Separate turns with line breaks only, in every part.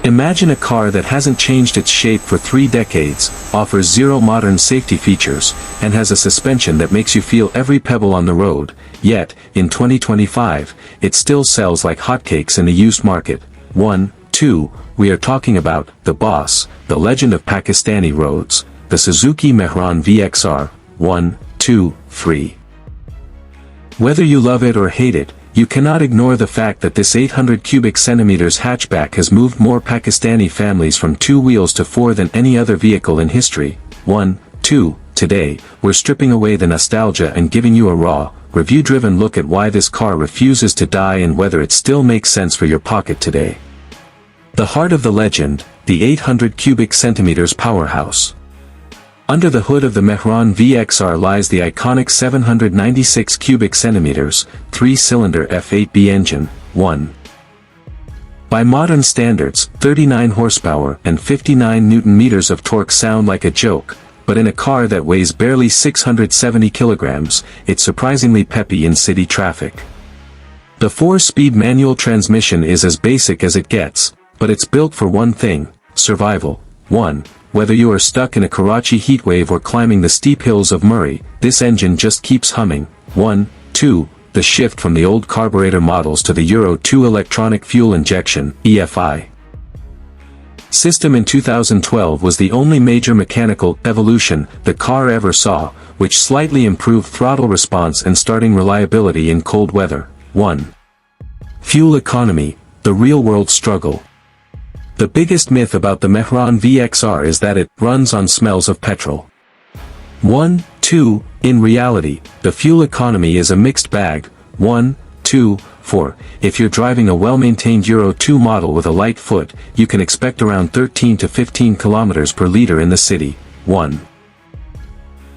Imagine a car that hasn't changed its shape for 3 decades, offers zero modern safety features, and has a suspension that makes you feel every pebble on the road, yet, in 2025, it still sells like hotcakes in the used market. 1, 2, we are talking about the boss, the legend of Pakistani roads, the Suzuki Mehran VXR. 1, 2, 3. Whether you love it or hate it, you cannot ignore the fact that this 800 cubic centimeters hatchback has moved more Pakistani families from 2 wheels to 4 than any other vehicle in history. 1, 2, today, we're stripping away the nostalgia and giving you a raw, review-driven look at why this car refuses to die and whether it still makes sense for your pocket today. The heart of the legend, the 800 cubic centimeters powerhouse. Under the hood of the Mehran VXR lies the iconic 796 cubic centimeters, 3-cylinder F8B engine. 1. By modern standards, 39 horsepower and 59 Newton-meters of torque sound like a joke, but in a car that weighs barely 670 kilograms, it's surprisingly peppy in city traffic. The 4-speed manual transmission is as basic as it gets, but it's built for one thing: survival. 1. Whether you are stuck in a Karachi heatwave or climbing the steep hills of Murray, this engine just keeps humming. 1, 2, the shift from the old carburetor models to the Euro 2 electronic fuel injection, EFI, system in 2012 was the only major mechanical evolution the car ever saw, which slightly improved throttle response and starting reliability in cold weather. 1. Fuel economy, the real-world struggle. The biggest myth about the Mehran VXR is that it runs on smells of petrol. 1, 2, in reality, the fuel economy is a mixed bag. 1, 2, 4, if you're driving a well-maintained Euro 2 model with a light foot, you can expect around 13 to 15 kilometers per liter in the city. 1.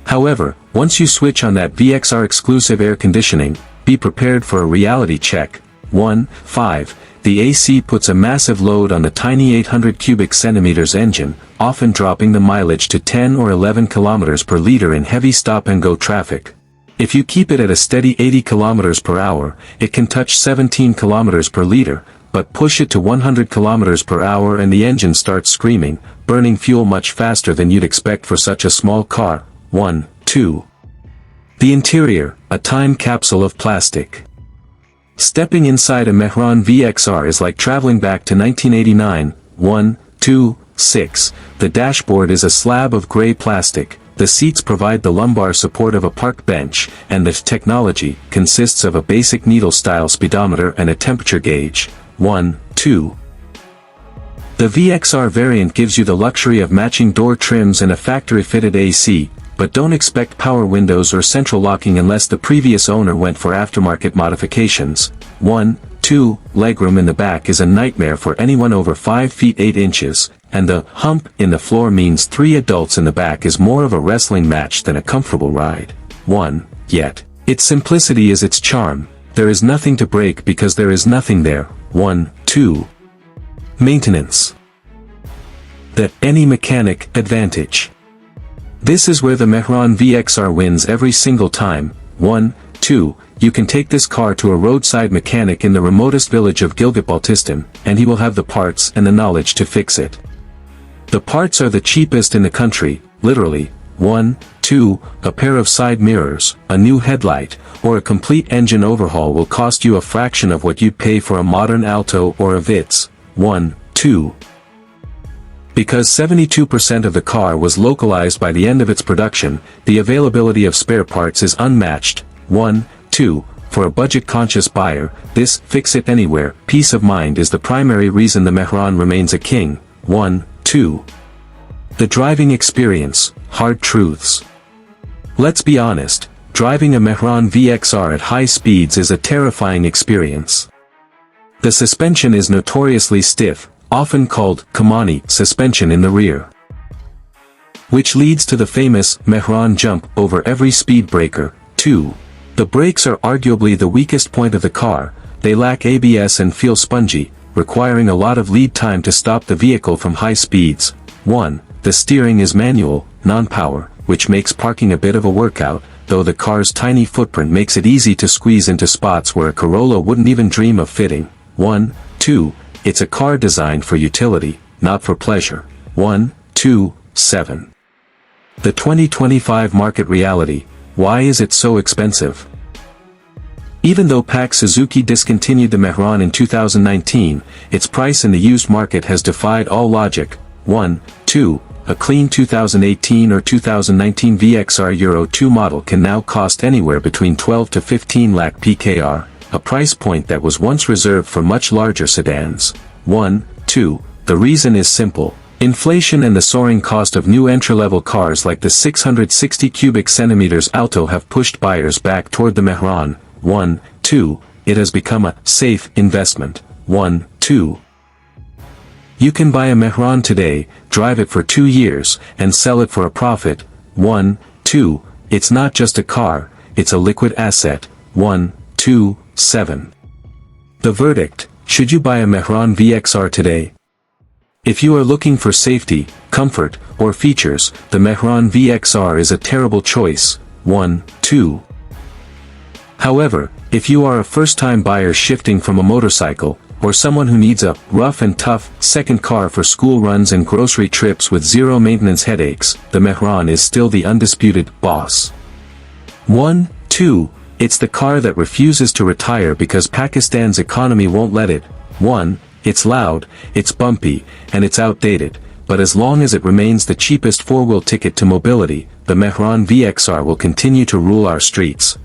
However, once you switch on that VXR exclusive air conditioning, be prepared for a reality check. 1, 5. The AC puts a massive load on the tiny 800 cubic centimeters engine, often dropping the mileage to 10 or 11 kilometers per liter in heavy stop-and-go traffic. If you keep it at a steady 80 kilometers per hour, it can touch 17 kilometers per liter, but push it to 100 kilometers per hour and the engine starts screaming, burning fuel much faster than you'd expect for such a small car. 1, 2. The interior, a time capsule of plastic. Stepping inside a Mehran VXR is like traveling back to 1989. 1, 2, 6. The dashboard is a slab of gray plastic, the seats provide the lumbar support of a park bench, and the technology consists of a basic needle-style speedometer and a temperature gauge. 1, 2. The VXR variant gives you the luxury of matching door trims and a factory-fitted AC, but don't expect power windows or central locking unless the previous owner went for aftermarket modifications. 1, 2, legroom in the back is a nightmare for anyone over 5 feet 8 inches, and the hump in the floor means 3 adults in the back is more of a wrestling match than a comfortable ride. 1, yet, its simplicity is its charm. There is nothing to break because there is nothing there. 1, 2. Maintenance. The any mechanic advantage. This is where the Mehran VXR wins every single time. 1, 2, you can take this car to a roadside mechanic in the remotest village of Gilgit-Baltistan, and he will have the parts and the knowledge to fix it. The parts are the cheapest in the country, literally. 1, 2, a pair of side mirrors, a new headlight, or a complete engine overhaul will cost you a fraction of what you'd pay for a modern Alto or a Vitz. 1, 2. Because 72% of the car was localized by the end of its production, the availability of spare parts is unmatched. 1, 2, for a budget-conscious buyer, this fix-it-anywhere peace of mind is the primary reason the Mehran remains a king. 1, 2. The driving experience, hard truths. Let's be honest, driving a Mehran VXR at high speeds is a terrifying experience. The suspension is notoriously stiff, often called Kamani suspension in the rear, which leads to the famous Mehran jump over every speed breaker. 2. The brakes are arguably the weakest point of the car, they lack ABS and feel spongy, requiring a lot of lead time to stop the vehicle from high speeds. 1. The steering is manual, non-power, which makes parking a bit of a workout, though the car's tiny footprint makes it easy to squeeze into spots where a Corolla wouldn't even dream of fitting. 1, 2. it's a car designed for utility, not for pleasure. 1, 2, 7. The 2025 market reality. Why is it so expensive? Even though Pak Suzuki discontinued the Mehran in 2019, its price in the used market has defied all logic. 1, 2. A clean 2018 or 2019 VXR Euro 2 model can now cost anywhere between 12 to 15 lakh PKR, a price point that was once reserved for much larger sedans. 1, 2. The reason is simple. Inflation and the soaring cost of new entry-level cars like the 660 cubic centimeters Alto have pushed buyers back toward the Mehran. 1, 2. It has become a safe investment. 1, 2. You can buy a Mehran today, drive it for 2 years, and sell it for a profit. 1, 2. It's not just a car, it's a liquid asset. 1, 2, 7. The verdict: should you buy a Mehran VXR today? If you are looking for safety, comfort, or features, the Mehran VXR is a terrible choice. 1, 2. However, if you are a first-time buyer shifting from a motorcycle, or someone who needs a rough and tough second car for school runs and grocery trips with zero maintenance headaches, the Mehran is still the undisputed boss. 1, 2. It's the car that refuses to retire because Pakistan's economy won't let it. 1. It's loud, it's bumpy, and it's outdated, but as long as it remains the cheapest four-wheel ticket to mobility, the Mehran VXR will continue to rule our streets.